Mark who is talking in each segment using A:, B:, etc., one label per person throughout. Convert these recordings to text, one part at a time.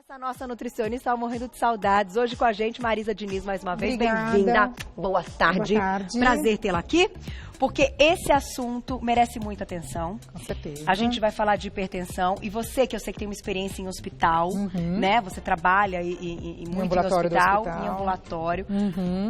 A: Essa nossa nutricionista estava morrendo de saudades. Hoje com a gente, Marisa Diniz, mais uma vez.
B: Obrigada.
A: Bem-vinda. Boa tarde.
B: Boa tarde.
A: Prazer tê-la aqui, porque esse assunto merece muita atenção.
B: Com certeza.
A: A gente vai falar de hipertensão. E você, que eu sei que tem uma experiência em hospital, né? Você trabalha muito em hospital, em ambulatório.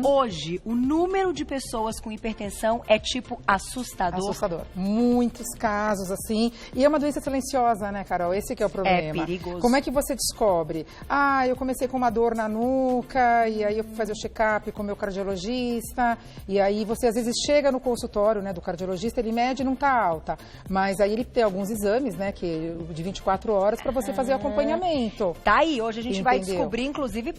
A: Hoje, o número de pessoas com hipertensão é tipo assustador.
B: Assustador. Muitos casos, assim. E é uma doença silenciosa, né, Carol? Esse que é o problema.
A: É perigoso.
B: Como é que você descobre? Ah, eu comecei com uma dor na nuca, e aí eu fui fazer o check-up com o meu cardiologista, e aí você às vezes chega no consultório, né, do cardiologista, ele mede e não tá alta. Mas aí ele tem alguns exames, né, de 24 horas para você fazer acompanhamento.
A: Tá aí, hoje a gente vai descobrir, inclusive,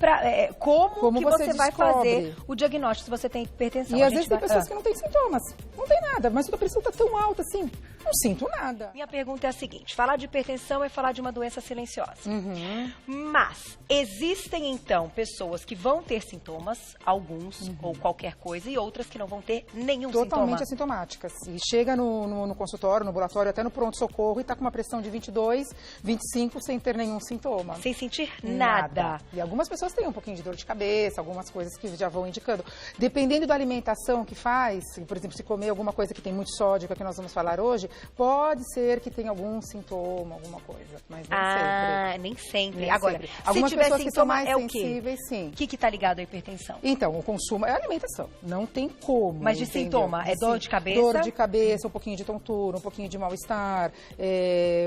A: como que você vai fazer o diagnóstico se você tem hipertensão.
B: E às vezes tem pessoas que não têm sintomas, não tem nada, mas a pressão tá tão alta assim, não sinto nada.
A: Minha pergunta é a seguinte, falar de hipertensão é falar de uma doença silenciosa. Mas existem, então, pessoas que vão ter sintomas, alguns, ou qualquer coisa, e outras que não vão ter nenhum sintoma.
B: Totalmente assintomáticas. E chega no consultório, no ambulatório, até no pronto-socorro, e tá com uma pressão de 22, 25, sem ter nenhum sintoma.
A: Sem sentir nada.
B: E algumas pessoas têm um pouquinho de dor de cabeça, algumas coisas que já vão indicando. Dependendo da alimentação que faz, por exemplo, se comer alguma coisa que tem muito sódio, que é o que nós vamos falar hoje, pode ser que tenha algum sintoma, alguma coisa, mas nem sempre.
A: Nem sempre.
B: Nem
A: Agora,
B: sempre.
A: se
B: Algumas
A: tiver
B: pessoas que são
A: sintoma,
B: mais
A: é o quê?
B: sensíveis, sim.
A: O que tá ligado à hipertensão?
B: Então, o consumo é alimentação, não tem como.
A: Mas de sintoma, é dor de cabeça?
B: Dor de cabeça, um pouquinho de tontura, um pouquinho de mal-estar,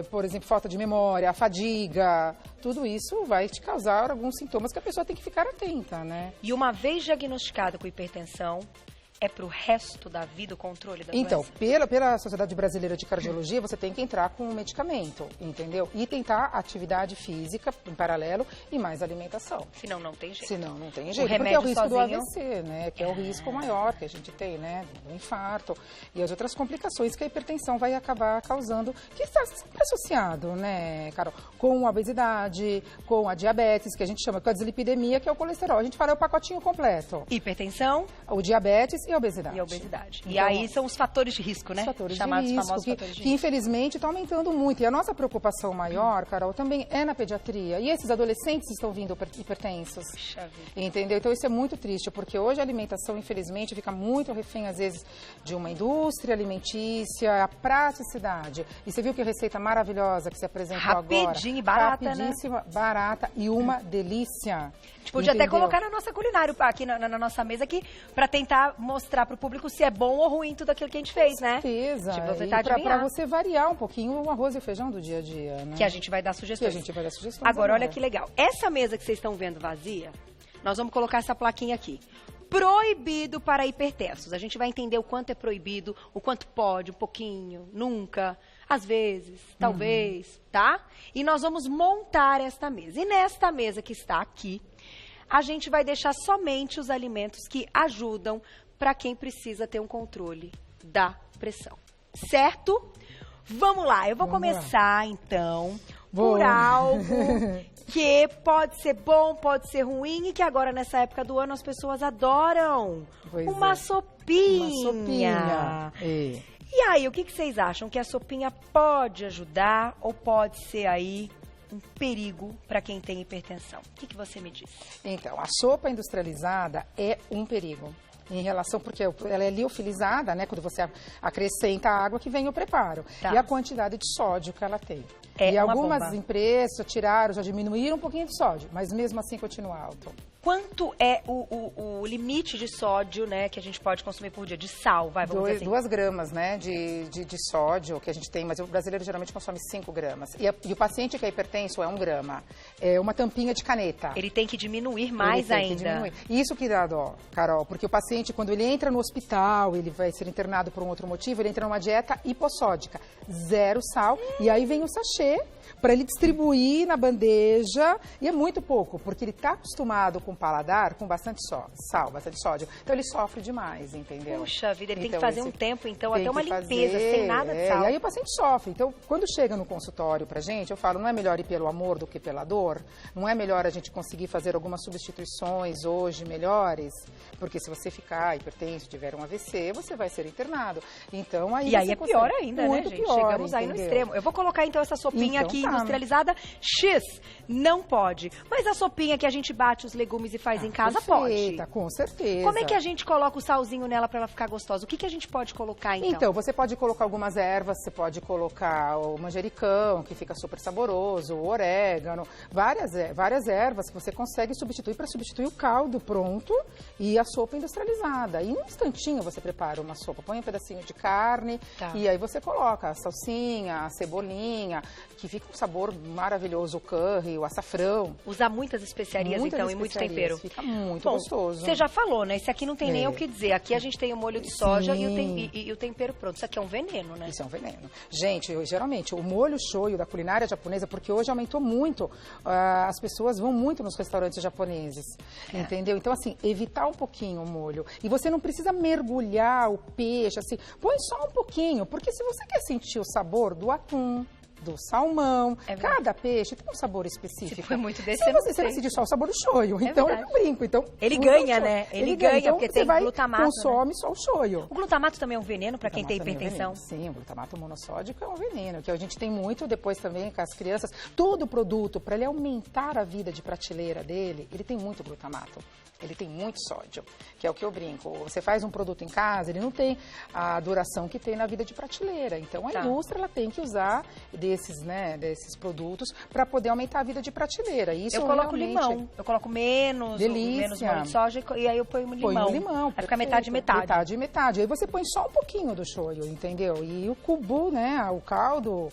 B: por exemplo, falta de memória, fadiga, tudo isso vai te causar alguns sintomas que a pessoa tem que ficar atenta, né?
A: E uma vez diagnosticada com hipertensão, é pro resto da vida o controle da doença?
B: Então, pela Sociedade Brasileira de Cardiologia, você tem que entrar com um medicamento, entendeu? E tentar atividade física em paralelo e mais alimentação.
A: Senão não tem jeito.
B: Senão não tem jeito,
A: porque
B: é o risco
A: sozinho...
B: do AVC, né? Que é o risco maior que a gente tem, né? Do infarto e as outras complicações que a hipertensão vai acabar causando, que está sempre associado, né, Carol? Com a obesidade, com a diabetes, que a gente chama, com a dislipidemia, que é o colesterol. A gente fala é o pacotinho completo.
A: Hipertensão.
B: O diabetes e a obesidade.
A: E a obesidade.
B: Então,
A: e aí são os fatores de risco, né?
B: Os fatores
A: chamados
B: de risco,
A: famosos fatores de
B: que
A: risco.
B: infelizmente está aumentando muito. E a nossa preocupação maior, Carol, também é na pediatria. E esses adolescentes estão vindo hipertensos.
A: Puxa vida.
B: Entendeu? Então isso é muito triste, porque hoje a alimentação, infelizmente, fica muito refém, às vezes, de uma indústria alimentícia, a praticidade. E você viu que receita maravilhosa que se apresentou agora?
A: Rapidinho, barata,
B: Rapidíssima, barata e uma delícia.
A: A gente podia até colocar na nossa culinária, aqui na nossa mesa, aqui, para tentar mostrar para o público se é bom ou ruim tudo aquilo que a gente fez, né?
B: Com certeza.
A: Tipo, você
B: para você variar um pouquinho o arroz e o feijão do dia a dia, né?
A: Que a gente vai dar sugestões.
B: Que a gente vai dar sugestões.
A: Agora, olha que legal. Essa mesa que vocês estão vendo vazia, nós vamos colocar essa plaquinha aqui. Proibido para hipertensos. A gente vai entender o quanto é proibido, o quanto pode, um pouquinho, nunca, às vezes, talvez, tá? E nós vamos montar esta mesa. E nesta mesa que está aqui, a gente vai deixar somente os alimentos que ajudam para quem precisa ter um controle da pressão. Certo? Vamos lá, eu vou começar então por algo que pode ser bom, pode ser ruim e que agora nessa época do ano as pessoas adoram. Uma sopinha.
B: Uma sopinha.
A: E aí, o que vocês acham? Que a sopinha pode ajudar ou pode ser aí um perigo para quem tem hipertensão? O que você me diz?
B: Então, a sopa industrializada é um perigo. Em relação, porque ela é liofilizada, né? Quando você acrescenta a água que vem o preparo.
A: Tá.
B: E a quantidade de sódio que ela tem.
A: É
B: e algumas
A: bomba.
B: empresas já tiraram, já diminuíram um pouquinho de sódio, mas mesmo assim continua alto.
A: Quanto é o limite de sódio, né, que a gente pode consumir por dia? De sal, vamos dizer assim.
B: 2 gramas, né, de sódio que a gente tem, mas o brasileiro geralmente consome 5 gramas. E o paciente que é hipertenso é 1 grama. É uma tampinha de caneta.
A: Ele tem que diminuir mais ainda.
B: Isso que dá dó, Carol, porque o paciente, quando ele entra no hospital, ele vai ser internado por um outro motivo, ele entra numa dieta hipossódica, 0 sal, e aí vem o sachê para ele distribuir na bandeja, e é muito pouco, porque ele está acostumado com o paladar com bastante sal, bastante sódio, então ele sofre demais, entendeu?
A: Puxa vida, ele
B: então,
A: tem que fazer um tempo, então, até uma limpeza, sem nada de sal.
B: E aí o paciente sofre, então quando chega no consultório pra gente, eu falo, não é melhor ir pelo amor do que pela dor? Não é melhor a gente conseguir fazer algumas substituições hoje melhores? Porque se você ficar hipertenso, tiver um AVC, você vai ser internado. Então aí
A: é pior ainda, né, gente?
B: Pior,
A: chegamos aí no extremo. Eu vou colocar então essa sopinha sopinha
B: Então,
A: aqui
B: tá.
A: industrializada X não pode. Mas a sopinha que a gente bate os legumes e faz em casa
B: Perfeita,
A: pode.
B: com certeza.
A: Como é que a gente coloca o salzinho nela para ela ficar gostosa? O que a gente pode colocar então?
B: Então, você pode colocar algumas ervas, você pode colocar o manjericão, que fica super saboroso, o orégano, várias ervas que você consegue substituir para substituir o caldo pronto e a sopa industrializada. E num instantinho você prepara uma sopa, põe um pedacinho de carne e aí você coloca a salsinha, a cebolinha, que fica um sabor maravilhoso, o curry, o açafrão.
A: Usar muitas especiarias então e muito tempero.
B: Fica muito gostoso.
A: Você já falou, né? Esse aqui não tem nem o que dizer. Aqui a gente tem o molho de soja e o tempero pronto. Isso aqui é um veneno, né?
B: Isso é um veneno. Gente, geralmente, o molho shoyu da culinária japonesa, porque hoje aumentou muito, as pessoas vão muito nos restaurantes japoneses, entendeu? Então, assim, evitar um pouquinho o molho. E você não precisa mergulhar o peixe, assim, põe só um pouquinho, porque se você quer sentir o sabor do atum, do salmão, cada peixe tem um sabor específico.
A: Se foi muito desse,
B: se você decidir só o sabor do shoyu, então eu não brinco. Então,
A: ele ganha, né? Ele ganha,
B: então,
A: porque
B: você
A: tem glutamato,
B: consome só o shoyu.
A: O glutamato também é um veneno para quem tem hipertensão?
B: Sim, o glutamato monossódico é um veneno, que a gente tem muito depois também com as crianças. Todo produto, para ele aumentar a vida de prateleira dele, ele tem muito glutamato. Ele tem muito sódio, que é o que eu brinco. Você faz um produto em casa, ele não tem a duração que tem na vida de prateleira. Então, a indústria ela tem que usar desses produtos para poder aumentar a vida de prateleira. Isso
A: eu coloco limão, eu coloco menos molho de soja e aí eu ponho limão.
B: Põe o limão,
A: vai ficar metade e metade.
B: Metade e metade. Aí você põe só um pouquinho do shoyu, entendeu? E o kubu, né, o caldo...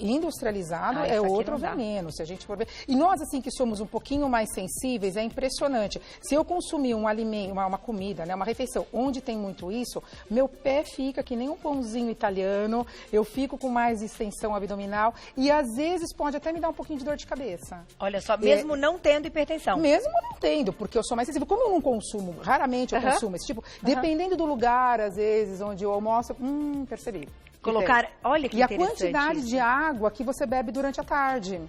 B: industrializado é outro veneno, se a gente for ver. E nós, assim, que somos um pouquinho mais sensíveis, é impressionante. Se eu consumir um alimento, uma comida, né, uma refeição, onde tem muito isso, meu pé fica que nem um pãozinho italiano, eu fico com mais extensão abdominal e, às vezes, pode até me dar um pouquinho de dor de cabeça.
A: Olha só, mesmo não tendo hipertensão.
B: Mesmo não tendo, porque eu sou mais sensível. Como eu não consumo, raramente eu consumo esse tipo, dependendo do lugar, às vezes, onde eu almoço, percebi.
A: Colocar, olha que interessante.
B: E a quantidade de água que você bebe durante a tarde.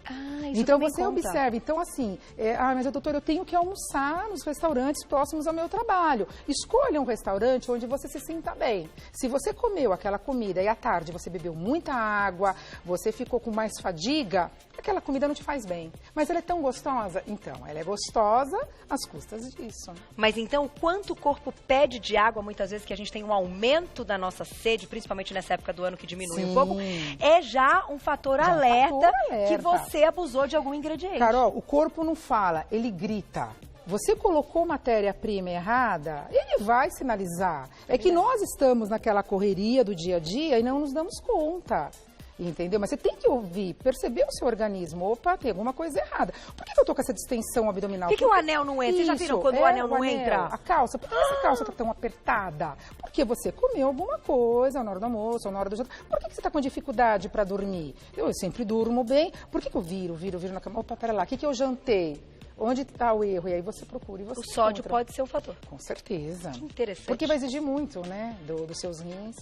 A: Isso
B: então você
A: conta.
B: observa. Então assim, mas doutor, eu tenho que almoçar nos restaurantes próximos ao meu trabalho. Escolha um restaurante onde você se sinta bem. Se você comeu aquela comida e à tarde você bebeu muita água, você ficou com mais fadiga, aquela comida não te faz bem. Mas ela é tão gostosa? Então, ela é gostosa às custas disso.
A: Mas então, quanto o corpo pede de água, muitas vezes que a gente tem um aumento da nossa sede, principalmente nessa época do ano que diminui um pouco, é já um fator alerta que você abusou de algum ingrediente.
B: Carol, o corpo não fala, ele grita. Você colocou matéria-prima errada, ele vai sinalizar. É que nós estamos naquela correria do dia a dia e não nos damos conta. Entendeu? Mas você tem que ouvir, perceber o seu organismo. Opa, tem alguma coisa errada. Por que eu tô com essa distensão abdominal?
A: Por que o anel não entra? Vocês já viram quando o anel não entra?
B: A calça. Por que essa calça tá tão apertada? Porque você comeu alguma coisa na hora do almoço, ou na hora do jantar. Por que você tá com dificuldade para dormir? Eu sempre durmo bem. Por que eu viro na cama? Opa, pera lá, o que eu jantei? Onde está o erro? E aí você procura e você
A: O sódio pode ser um fator.
B: Com certeza.
A: Que interessante.
B: Porque vai exigir muito, né, dos seus rins.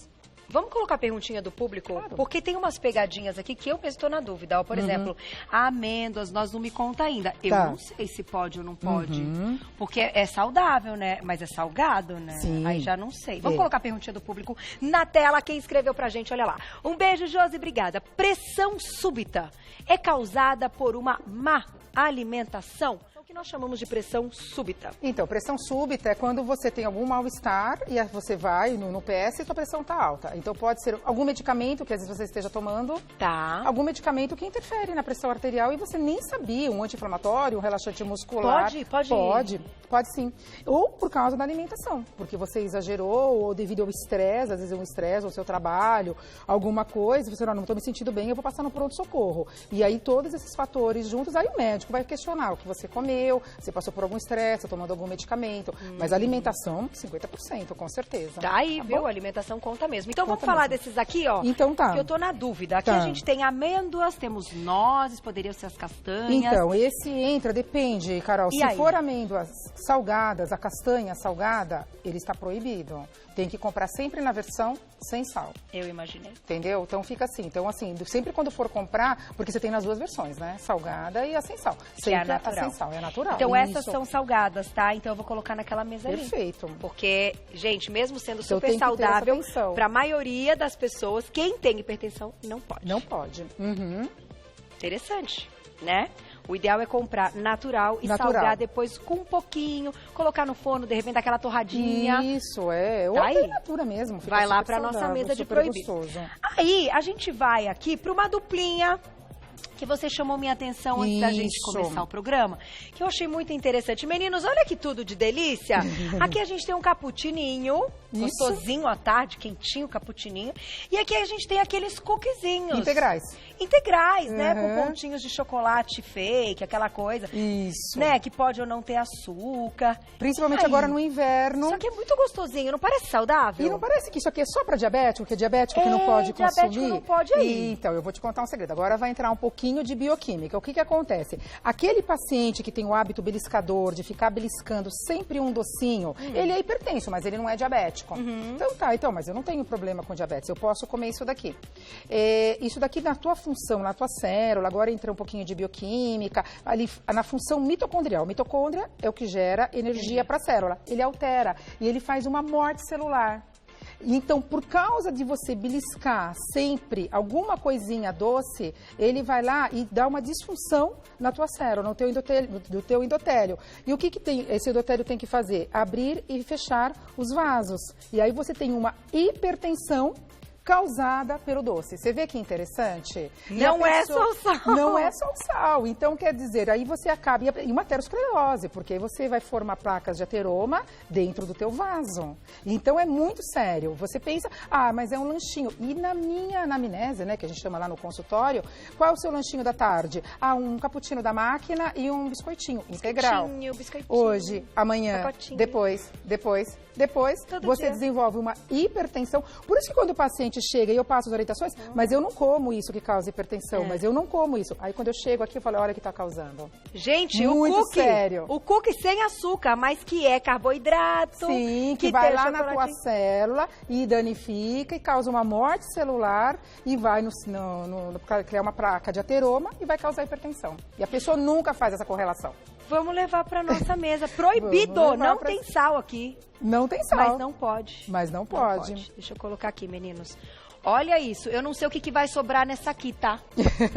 A: Vamos colocar a perguntinha do público? Claro. Porque tem umas pegadinhas aqui que eu mesmo estou na dúvida. Ó, por exemplo, amêndoas, nós não me conta ainda. Eu não sei se pode ou não pode. Porque é saudável, né? Mas é salgado, né?
B: Sim.
A: Aí já não sei. Vamos colocar a perguntinha do público na tela. Quem escreveu pra gente, olha lá. Um beijo, Josi, obrigada. Pressão súbita é causada por uma má alimentação? O que nós chamamos de pressão súbita?
B: Então, pressão súbita é quando você tem algum mal-estar e você vai no PS e sua pressão está alta. Então, pode ser algum medicamento que às vezes você esteja tomando. Algum medicamento que interfere na pressão arterial e você nem sabia. Um anti-inflamatório, um relaxante muscular. Pode sim. Ou por causa da alimentação. Porque você exagerou ou devido ao estresse, às vezes é um estresse, ou seu trabalho, alguma coisa. Você não estou me sentindo bem, eu vou passar no pronto-socorro. E aí, todos esses fatores juntos, aí o médico vai questionar o que você comeu. Você passou por algum estresse, tomando algum medicamento. Mas a alimentação, 50%, com certeza.
A: Tá aí, viu? A alimentação conta mesmo. Então vamos falar desses aqui, ó.
B: Então tá.
A: Que eu tô na dúvida. Aqui a gente tem amêndoas, temos nozes, poderiam ser as castanhas.
B: Então, esse entra, depende, Carol. Se for amêndoas salgadas, a castanha salgada, ele está proibido. Tem que comprar sempre na versão sem sal.
A: Eu imaginei.
B: Entendeu? Então fica assim. Então, assim, sempre quando for comprar, porque você tem nas duas versões, né? Salgada e a sem sal.
A: Que é a natural.
B: A sem sal, é natural.
A: Então essas são salgadas, tá? Então eu vou colocar naquela mesa ali.
B: Perfeito.
A: Porque, gente, mesmo sendo super saudável, para a maioria das pessoas, quem tem hipertensão não pode.
B: Não pode.
A: Interessante, né? O ideal é comprar natural e salgar depois com um pouquinho, colocar no forno, de repente, aquela torradinha.
B: Isso, é. Ou
A: Tá aí.
B: natura mesmo. Fica
A: Vai lá
B: super
A: pra nossa
B: saudável,
A: mesa de
B: super
A: proibido.
B: gostoso.
A: Aí, a gente vai aqui para uma duplinha que você chamou minha atenção antes da gente começar o programa, que eu achei muito interessante. Meninos, olha que tudo de delícia. Aqui a gente tem um cappuccininho, gostosinho à tarde, quentinho, cappuccininho. E aqui a gente tem aqueles cookiezinhos.
B: Integrais.
A: Integrais, né? Com pontinhos de chocolate fake, aquela coisa.
B: Isso.
A: Né? Que pode ou não ter açúcar.
B: Principalmente agora no inverno.
A: Isso aqui é muito gostosinho, não parece saudável?
B: E não parece que isso aqui é só para diabético, que é diabético que não pode consumir?
A: Diabético não pode aí.
B: Então, eu vou te contar um segredo. Agora vai entrar um pouquinho de bioquímica. O que acontece? Aquele paciente que tem o hábito beliscador, de ficar beliscando sempre um docinho, ele é hipertenso, mas ele não é diabético. Então, mas eu não tenho problema com diabetes, eu posso comer isso daqui. Isso daqui na tua função, na tua célula, agora entra um pouquinho de bioquímica, ali na função mitocondrial. Mitocôndria é o que gera energia para a célula. Ele altera e ele faz uma morte celular. Então, por causa de você beliscar sempre alguma coisinha doce, ele vai lá e dá uma disfunção na tua célula, no teu endotélio. E o que esse endotélio tem que fazer? Abrir e fechar os vasos. E aí você tem uma hipertensão causada pelo doce. Você vê que interessante?
A: Não é só o sal.
B: Não é só o sal. Então, quer dizer, aí você acaba... E uma aterosclerose, porque aí você vai formar placas de ateroma dentro do teu vaso. Então, é muito sério. Você pensa, mas é um lanchinho. E na minha anamnese, né, que a gente chama lá no consultório, qual é o seu lanchinho da tarde? Um cappuccino da máquina e um biscoitinho integral.
A: Biscoitinho.
B: Hoje, amanhã,
A: pacotinho.
B: depois,
A: Todo
B: você
A: dia.
B: desenvolve uma hipertensão. Por isso que quando o paciente chega e eu passo as orientações, mas eu não como isso que causa hipertensão, mas eu não como isso. Aí quando eu chego aqui, eu falo, olha o que está causando.
A: Gente,
B: muito
A: o cookie,
B: sério.
A: O cookie sem açúcar, mas que é carboidrato.
B: Sim, que vai lá na tua célula e danifica e causa uma morte celular e vai criar uma placa de ateroma e vai causar hipertensão. E a pessoa nunca faz essa correlação.
A: Vamos levar para nossa mesa. Proibido, não tem sal aqui.
B: Não tem sal.
A: Mas não pode.
B: Mas não pode.
A: Deixa eu colocar aqui, meninos. Olha isso, eu não sei o que vai sobrar nessa aqui, tá?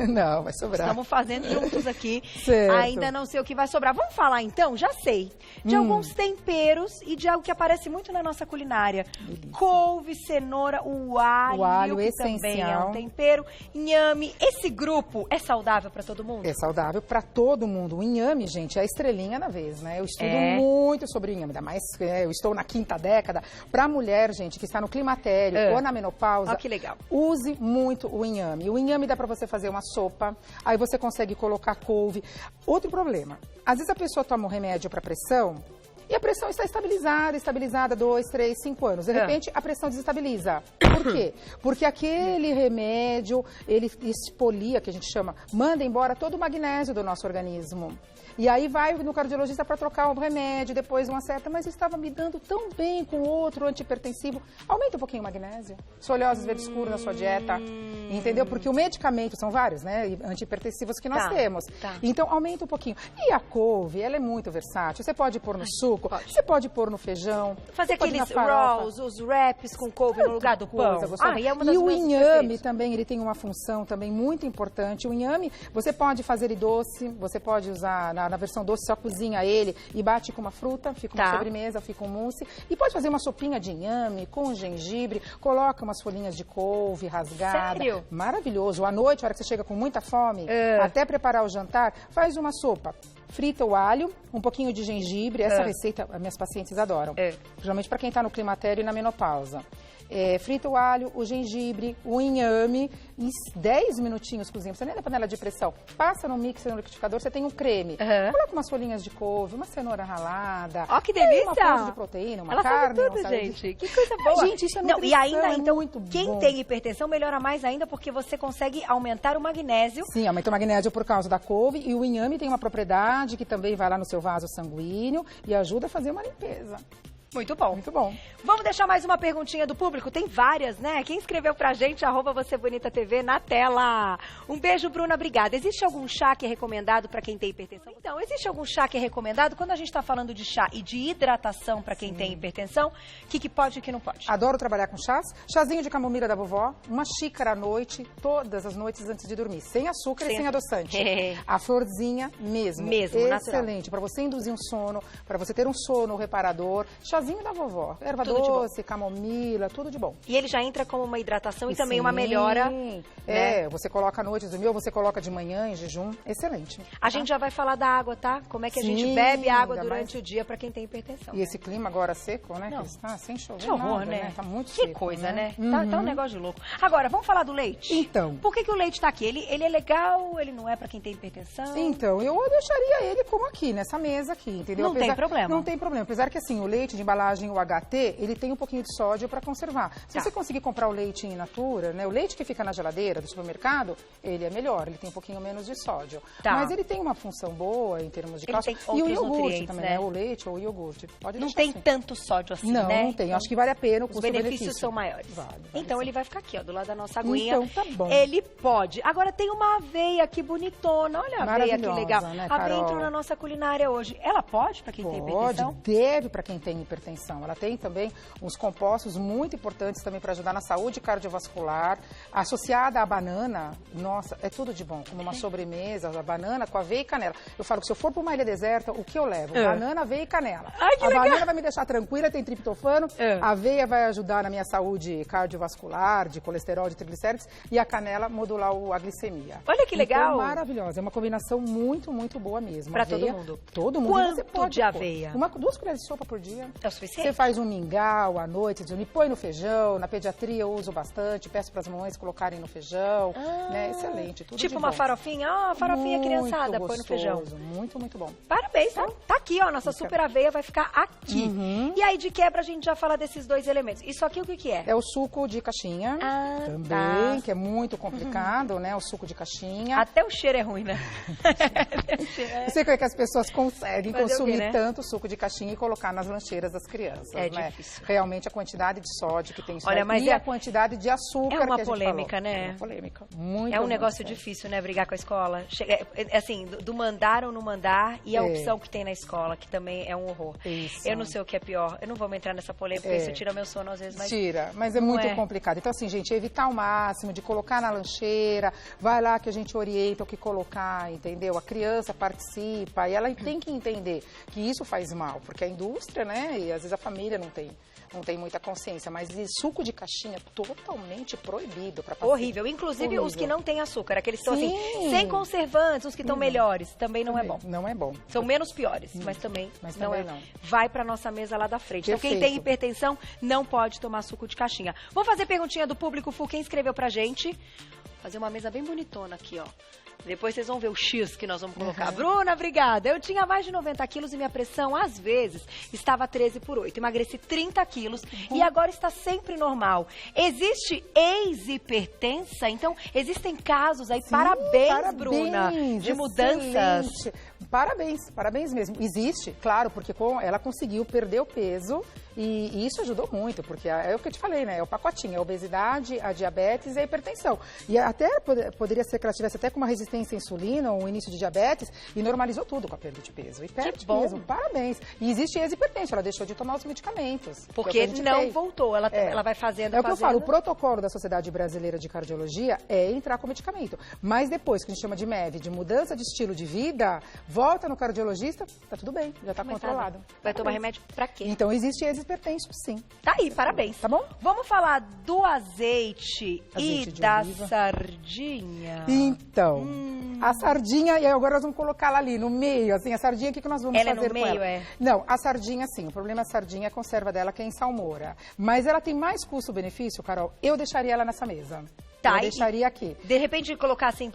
B: Não, vai sobrar.
A: Estamos fazendo juntos aqui.
B: Certo.
A: Ainda não sei o que vai sobrar. Vamos falar então? Já sei. De alguns temperos e de algo que aparece muito na nossa culinária. Delícia. Couve, cenoura, o alho que
B: essencial.
A: Também é um tempero. Inhame. Esse grupo é saudável para todo mundo?
B: É saudável para todo mundo. O inhame, gente, é a estrelinha da vez, né? Eu estudo muito sobre o inhame, ainda mais eu estou na 5ª década. Para a mulher, gente, que está no climatério ou na menopausa,
A: que legal.
B: Use muito o inhame. O inhame dá para você fazer uma sopa, aí você consegue colocar couve. Outro problema, às vezes a pessoa toma um remédio para pressão e a pressão está estabilizada 2, 3, 5 anos. De repente, a pressão desestabiliza. Por quê? Porque aquele remédio, ele expolia, que a gente chama, manda embora todo o magnésio do nosso organismo. E aí vai no cardiologista para trocar o remédio, depois uma certa, mas eu estava me dando tão bem com outro antihipertensivo. Aumenta um pouquinho o magnésio. Esfoliose verde escuro na sua dieta. Entendeu? Porque o medicamento, são vários, né? Antihipertensivos que nós temos. Então, aumenta um pouquinho. E a couve, ela é muito versátil. Você pode pôr no suco, você pode pôr no feijão.
A: Fazer aqueles rolls, os wraps com couve no lugar do pão.
B: E o inhame também, ele tem uma função também muito importante. O inhame, você pode fazer ele doce, você pode usar na versão doce, só cozinha ele e bate com uma fruta, fica uma sobremesa, fica um mousse. E pode fazer uma sopinha de inhame com gengibre, coloca umas folhinhas de couve rasgada.
A: Sério?
B: Maravilhoso. À noite, a hora que você chega com muita fome, até preparar o jantar, faz uma sopa. Frita o alho, um pouquinho de gengibre. Essa receita, minhas pacientes adoram. Geralmente para quem está no climatério e na menopausa. Frita o alho, o gengibre, o inhame e 10 minutinhos cozinha. Você nem na panela de pressão. Passa no mixer, no liquidificador, você tem um creme. Coloca umas folhinhas de couve, uma cenoura ralada.
A: Ó, que delícia!
B: Uma fonte de proteína, uma carne.
A: Ela sabe tudo, gente. Que coisa boa.
B: Gente, isso é nutrição, e ainda,
A: então,
B: muito
A: quem
B: bom.
A: tem hipertensão melhora mais ainda porque você consegue aumentar o magnésio.
B: Sim, aumenta o magnésio por causa da couve. E o inhame tem uma propriedade que também vai lá no seu vaso sanguíneo e ajuda a fazer uma limpeza.
A: Muito bom.
B: Muito bom.
A: Vamos deixar mais uma perguntinha do público? Tem várias, né? Quem escreveu pra gente, @VocêBonitaTV na tela. Um beijo, Bruna, obrigada. Existe algum chá que é recomendado pra quem tem hipertensão? Então, existe algum chá que é recomendado? Quando a gente tá falando de chá e de hidratação pra quem tem hipertensão, o que pode e o que não pode?
B: Adoro trabalhar com chás. Chazinho de camomila da vovó, uma xícara à noite, todas as noites antes de dormir. Sem açúcar e sem adoçante. A florzinha mesmo. Excelente. Para você induzir um sono, para você ter um sono reparador. Chazinho da vovó. Erva doce, camomila, tudo de bom.
A: E ele já entra como uma hidratação e também uma melhora.
B: Né? Você coloca à noite, dormir, ou você coloca de manhã, em jejum. Excelente.
A: A gente já vai falar da água, tá? Como é que a gente bebe água durante o dia para quem tem hipertensão.
B: E esse clima agora seco, né? Que está sem chover.
A: Que horror,
B: nada,
A: né?
B: Tá muito
A: que
B: seco.
A: Que coisa,
B: né?
A: Tá um negócio de louco. Agora, vamos falar do leite?
B: Então.
A: Por que o leite tá aqui? Ele é legal, ele não é pra quem tem hipertensão?
B: Então, eu deixaria ele como aqui, nessa mesa aqui, entendeu?
A: Não tem problema.
B: Não tem problema. Apesar que, assim, o leite de embalagem, o HT, ele tem um pouquinho de sódio para conservar. Se você conseguir comprar o leite in natura, né? O leite que fica na geladeira do supermercado, ele é melhor, ele tem um pouquinho menos de sódio. Mas ele tem uma função boa em termos de cálcio. E o iogurte também, né? O leite ou o iogurte. Pode deixar.
A: Não tem tanto sódio assim,
B: né?
A: Não,
B: não tem. Acho que vale a pena o custo-benefício.
A: Os benefícios são maiores.
B: Vale
A: então ele vai ficar aqui, ó, do lado da nossa aguinha.
B: Então tá bom.
A: Ele pode. Agora tem uma aveia aqui bonitona. Olha a aveia que legal.
B: Né,
A: a aveia entrou na nossa culinária hoje. Ela pode para quem tem hipertensão?
B: Pode, deve para quem tem hipertensão. Ela tem também uns compostos muito importantes também para ajudar na saúde cardiovascular. Associada à banana, nossa, é tudo de bom. Como uma sobremesa, a banana com aveia e canela. Eu falo que se eu for para uma ilha deserta, o que eu levo? Banana, aveia e canela.
A: Ai, que
B: a
A: legal.
B: banana vai me deixar tranquila, tem triptofano. A aveia vai ajudar na minha saúde cardiovascular, de colesterol, de triglicéridos. E a canela modular a glicemia.
A: Olha que legal.
B: Então, maravilhosa. É uma combinação muito, muito boa mesmo.
A: Para todo mundo.
B: Todo mundo.
A: Quanto
B: você pode
A: de aveia?
B: 2 colheres de sopa por dia.
A: É o suficiente?
B: Você faz um mingau à noite, põe no feijão. Na pediatria eu uso bastante. Peço para as mamães colocarem no feijão. Né? Excelente. Tudo
A: tipo
B: de
A: uma
B: bom.
A: farofinha? Ah, farofinha
B: muito
A: criançada,
B: gostoso,
A: põe no feijão.
B: Muito, muito bom.
A: Parabéns, tá aqui, ó. Nossa super aveia vai ficar aqui. E aí, de quebra, a gente já fala desses 2 elementos. Isso aqui, o que é?
B: É o suco de caixinha. Também, que é muito complicado, né? O suco de caixinha.
A: Até o cheiro é ruim, né?
B: Não sei como é que as pessoas conseguem consumir
A: né?
B: tanto suco de caixinha e colocar nas lancheiras das crianças, né?
A: Difícil.
B: Realmente a quantidade de sódio que tem
A: Olha, mas
B: e a quantidade de açúcar
A: é uma
B: que a gente
A: polêmica,
B: falou.
A: né?
B: É uma polêmica. Muito,
A: é um negócio
B: sério.
A: difícil, né? Brigar com a escola. Assim, do mandar ou não mandar e a opção que tem na escola, que também é um horror.
B: Isso.
A: Eu não sei o que é pior. Eu não vou entrar nessa polêmica, porque isso tira meu sono às vezes. Mas
B: tira, mas é muito complicado. Então, assim, gente, evitar ao máximo de colocar na lancheira, vai lá que a gente orienta o que colocar, entendeu? A criança participa e ela tem que entender que isso faz mal, porque a indústria, né, e às vezes a família não tem muita consciência, mas suco de caixinha totalmente proibido para paciente.
A: Horrível. Inclusive os que não têm açúcar, aqueles que estão assim, sem conservantes, os que estão melhores, também não é bom.
B: Não é bom.
A: São menos piores, mas também não é. Vai para nossa mesa lá da frente.
B: Perfeito.
A: Então quem tem hipertensão não pode tomar suco de caixinha. Vou fazer perguntinha do público, Fu, quem escreveu pra gente? Fazer uma mesa bem bonitona aqui, ó. Depois vocês vão ver o X que nós vamos colocar. Bruna, obrigada. Eu tinha mais de 90 quilos e minha pressão, às vezes, estava 13/8. Emagreci 30 quilos e agora está sempre normal. Existe ex-hipertensa? Então, existem casos aí. Sim, parabéns, Bruna, de mudanças.
B: Parabéns mesmo. Existe, claro, porque ela conseguiu perder o peso e isso ajudou muito, porque é o que eu te falei, né? É o pacotinho, é a obesidade, a diabetes e a hipertensão. E até poderia ser que ela tivesse até com uma resistência à insulina ou um início de diabetes e normalizou tudo com a perda de peso. E perde peso, parabéns. E existe ex-hipertensão, ela deixou de tomar os medicamentos.
A: Porque não voltou, ela vai fazendo.
B: É o que eu falo, o protocolo da Sociedade Brasileira de Cardiologia é entrar com medicamento. Mas depois, que a gente chama de MEV, de mudança de estilo de vida, volta no cardiologista, tá tudo bem, já tá controlado.
A: Vai tomar remédio pra quê?
B: Então existe ex-hipertenso, sim.
A: Tá aí, parabéns.
B: Tá bom?
A: Vamos falar do azeite e da sardinha.
B: Então, a sardinha, e agora nós vamos colocar ela ali no meio, assim, a sardinha, o que nós vamos fazer com ela? Não, a sardinha, sim, o problema é a sardinha, a conserva dela que é em salmoura. Mas ela tem mais custo-benefício, Carol, eu deixaria ela nessa mesa.
A: Tá,
B: eu deixaria aqui.
A: De repente colocar assim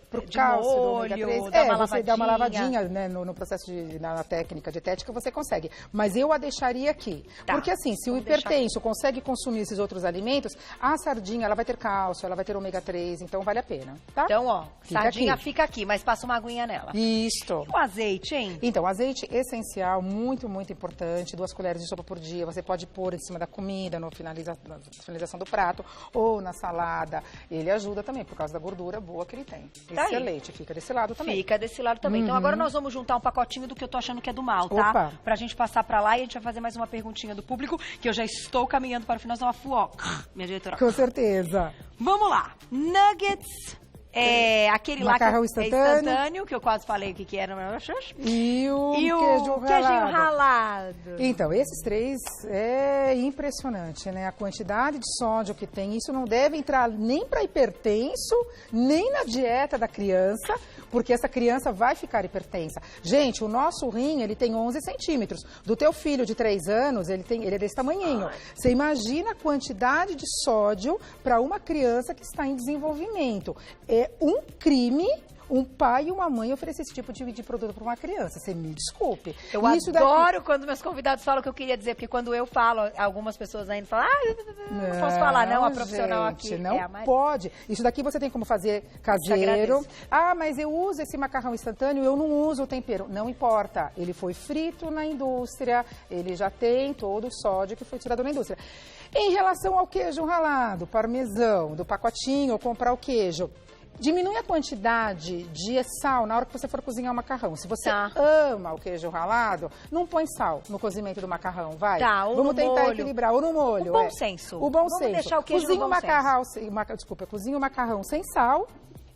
B: Pro
A: de
B: cálcio do
A: molho,
B: ômega 3.
A: dar uma lavadinha.
B: Você dá uma lavadinha, né, no processo na técnica dietética, você consegue. Mas eu a deixaria aqui.
A: Tá.
B: Porque assim, se o hipertenso consegue consumir esses outros alimentos, a sardinha, ela vai ter cálcio, ela vai ter ômega 3, então vale a pena, tá?
A: Então, ó, sardinha
B: aqui.
A: fica aqui, mas passa uma aguinha nela.
B: Isto.
A: E o azeite, hein?
B: Então, azeite essencial, muito, muito importante, 2 colheres de sopa por dia. Você pode pôr em cima da comida, na finalização do prato, ou na salada. Ele ajuda também, por causa da gordura boa que ele tem.
A: Tá
B: excelente, fica desse lado também.
A: Fica desse lado também. Então agora nós vamos juntar um pacotinho do que eu tô achando que é do mal, tá?
B: Opa.
A: Pra gente passar pra lá e a gente vai fazer mais uma perguntinha do público, que eu já estou caminhando para o final, senão a Fu, ó, minha diretora.
B: Com certeza.
A: Vamos lá. Nuggets, aquele
B: Macarrão
A: lá que é
B: instantâneo.
A: instantâneo, que eu quase falei o que era.
B: E o
A: queijinho
B: ralado.
A: ralado.
B: Então, esses 3 é impressionante, né? A quantidade de sódio que tem, isso não deve entrar nem para hipertenso, nem na dieta da criança, porque essa criança vai ficar hipertensa. Gente, o nosso rim, ele tem 11 centímetros. Do teu filho de 3 anos, ele é desse tamanhinho. Você imagina a quantidade de sódio para uma criança que está em desenvolvimento. É um crime um pai e uma mãe oferecer esse tipo de produto para uma criança. Você me desculpe.
A: Eu adoro quando meus convidados falam o que eu queria dizer, porque quando eu falo, algumas pessoas ainda falam, não posso falar, não, a profissional
B: gente,
A: aqui.
B: Não pode. Isso daqui você tem como fazer caseiro. Ah, mas eu uso esse macarrão instantâneo, eu não uso o tempero. Não importa. Ele foi frito na indústria, ele já tem todo o sódio que foi tirado na indústria. Em relação ao queijo ralado, parmesão, do pacotinho, ou comprar o queijo, diminui a quantidade de sal na hora que você for cozinhar o macarrão. Se você ama o queijo ralado, não põe sal no cozimento do macarrão, vai.
A: Tá, ou
B: vamos
A: no
B: tentar
A: molho.
B: Equilibrar, ou no molho.
A: O bom senso.
B: O bom
A: Vamos
B: senso.
A: deixar o queijo
B: cozinha
A: no bom
B: cozinha o macarrão sem sal.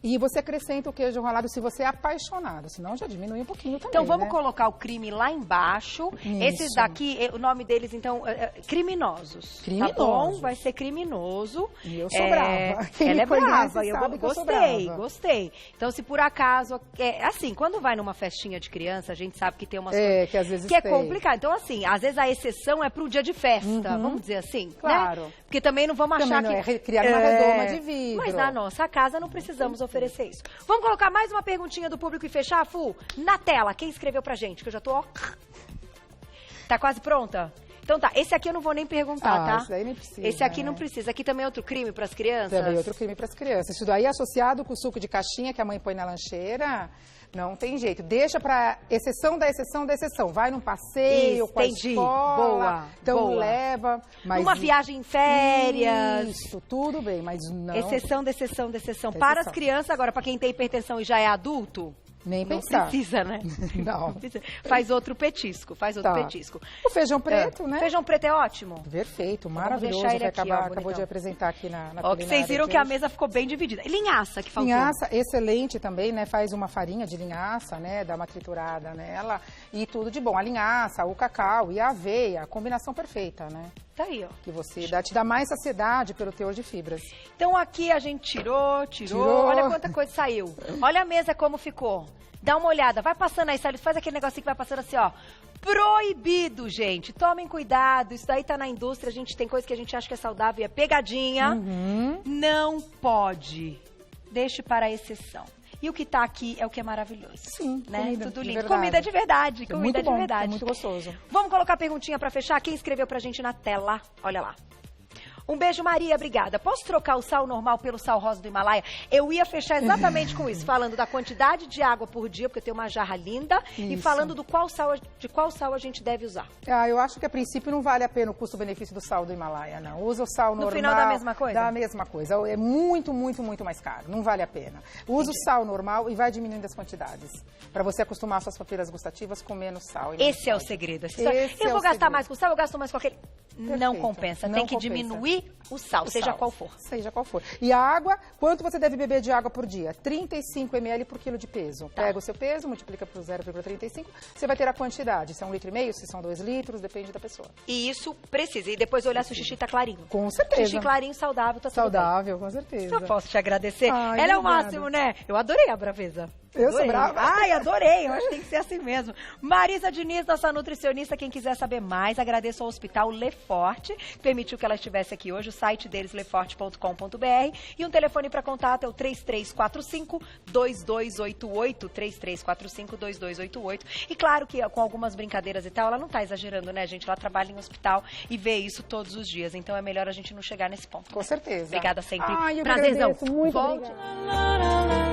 B: E você acrescenta o queijo ralado se você é apaixonado, senão já diminui um pouquinho também,
A: Então vamos
B: né?
A: colocar o crime lá embaixo.
B: Isso.
A: Esses daqui, o nome deles, então, criminosos.
B: Criminosos.
A: Tá bom? Vai ser criminoso.
B: E eu sou brava. Quem
A: Ela
B: me
A: é
B: conhece
A: brava. Eu
B: sabe que eu sou
A: gostei,
B: brava.
A: gostei. Então, se por acaso... assim, quando vai numa festinha de criança, a gente sabe que tem umas coisas
B: que às vezes
A: que é
B: tem.
A: complicado. Então, assim, às vezes a exceção é pro dia de festa, vamos dizer assim.
B: Claro.
A: Né? Porque também não vamos achar
B: Também não
A: que...
B: é criar uma redoma de vidro.
A: Mas na nossa casa não precisamos oferecer isso. Vamos colocar mais uma perguntinha do público e fechar, Fu? Na tela, quem escreveu pra gente? Que eu já tô, ó... Tá quase pronta? Então tá, esse aqui eu não vou nem perguntar, tá?
B: Esse daí nem precisa.
A: Esse aqui não precisa. Aqui também é outro crime pras crianças?
B: Também é outro crime para as crianças. Isso daí associado com o suco de caixinha que a mãe põe na lancheira, não tem jeito. Deixa para exceção da exceção da exceção. Vai num passeio com a escola.
A: Boa,
B: então
A: boa.
B: leva. Mas
A: Numa viagem em férias.
B: Isso, tudo bem, mas não.
A: Exceção da exceção da exceção. Para as crianças, agora, para quem tem hipertensão e já é adulto,
B: Nem
A: não
B: pensar.
A: precisa, né?
B: Não.
A: Precisa. Faz outro petisco, petisco.
B: O feijão preto, né?
A: Feijão preto é ótimo.
B: Perfeito,
A: Vamos
B: maravilhoso.
A: deixar ele
B: Que
A: aqui, ó,
B: acabou
A: bonitão.
B: de apresentar aqui na
A: Ó, que vocês
B: culinária
A: viram
B: de
A: que a
B: hoje.
A: mesa ficou bem dividida. Linhaça que faltou.
B: Linhaça, excelente também, né? Faz uma farinha de linhaça, né? Dá uma triturada nela e tudo de bom. A linhaça, o cacau e a aveia, a combinação perfeita, né?
A: Tá aí, ó.
B: Que você te dá mais saciedade pelo teor de fibras.
A: Então aqui a gente tirou. Olha quanta coisa saiu. Olha a mesa como ficou. Dá uma olhada, vai passando aí, faz aquele negocinho que vai passando assim, ó. Proibido, gente. Tomem cuidado, isso daí tá na indústria, a gente tem coisa que a gente acha que é saudável e é pegadinha. Não pode. Deixe para a exceção. E o que tá aqui é o que é maravilhoso.
B: Sim,
A: né?
B: comida
A: Tudo
B: de
A: lindo.
B: verdade.
A: Comida de verdade,
B: É
A: comida
B: muito
A: de
B: bom,
A: verdade.
B: é muito gostoso.
A: Vamos colocar a perguntinha para fechar? Quem escreveu pra gente na tela? Olha lá. Um beijo, Maria, obrigada. Posso trocar o sal normal pelo sal rosa do Himalaia? Eu ia fechar exatamente com isso, falando da quantidade de água por dia, porque eu tenho uma jarra linda, e
B: Isso.
A: falando de qual sal a gente deve usar.
B: Ah, eu acho que a princípio não vale a pena o custo-benefício do sal do Himalaia, não. Usa o sal normal.
A: No final dá a mesma coisa?
B: Dá a mesma coisa. É muito, muito, muito mais caro. Não vale a pena. Usa o sal normal e vai diminuindo as quantidades. Para você acostumar suas papilas gustativas com menos sal.
A: Esse é o segredo.
B: Esse
A: eu
B: é
A: vou
B: o
A: gastar
B: segredo.
A: mais com sal, eu gasto mais com aquele. Não
B: Perfeito.
A: compensa.
B: Não
A: Tem que
B: compensa.
A: diminuir o sal, seja
B: sal.
A: qual for.
B: Seja qual for. E a água, quanto você deve beber de água por dia? 35 ml por quilo de peso.
A: Tá.
B: Pega o seu peso, multiplica por 0,35, você vai ter a quantidade. Se é 1,5 litro, se são 2 litros, depende da pessoa.
A: E isso precisa. E depois olhar se o xixi tá clarinho.
B: Com certeza.
A: Xixi clarinho, saudável, tá tudo bem.
B: Saudável, com certeza.
A: Só posso te agradecer.
B: Ai,
A: Ela é o
B: obrigada.
A: máximo, né? Eu adorei a braveza.
B: Eu sou brava.
A: Ai, adorei. Eu acho que tem que ser assim mesmo. Marisa Diniz, nossa nutricionista. Quem quiser saber mais, agradeço ao Hospital Leforte, que permitiu que ela estivesse aqui hoje. O site deles, leforte.com.br. E um telefone para contato é o 3345-2288. 3345-2288. E claro que com algumas brincadeiras e tal, ela não tá exagerando, né, gente? Ela trabalha em hospital e vê isso todos os dias. Então é melhor a gente não chegar nesse ponto.
B: Com certeza.
A: Obrigada sempre.
B: Ai, eu
A: Prazerzão.
B: agradeço. Muito
A: Volte.
B: obrigada.